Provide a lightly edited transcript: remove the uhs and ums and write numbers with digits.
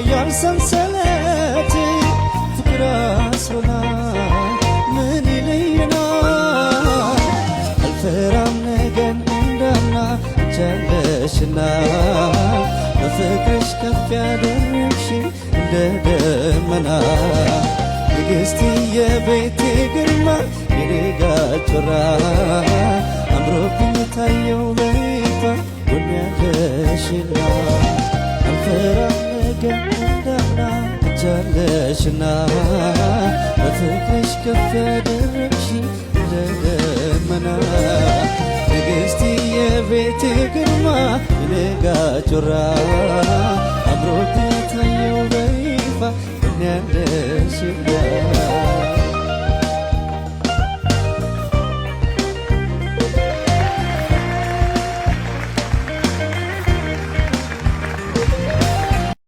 ኃያል ሰንሰለት ፍቅር አስሮናል ምን ይለየናል አልፈራም ነገን እንዳምና ቻለሽና በፍቅርሽ ከፍ ያደረግሽኝ እንደ ደመና ንግሥት የቤቴ ግርማ የኔጋ ጮራ አምሮብኝ ታየው በይፋ ጎን ያለሽና አልፈራም ነገን እንዳምና ቻለሽና በፍቅርሽ ከፍ ያደረግሽኝ እንደ ደመና ንግሥት የቤቴ ግርማ የኔጋ ጮራ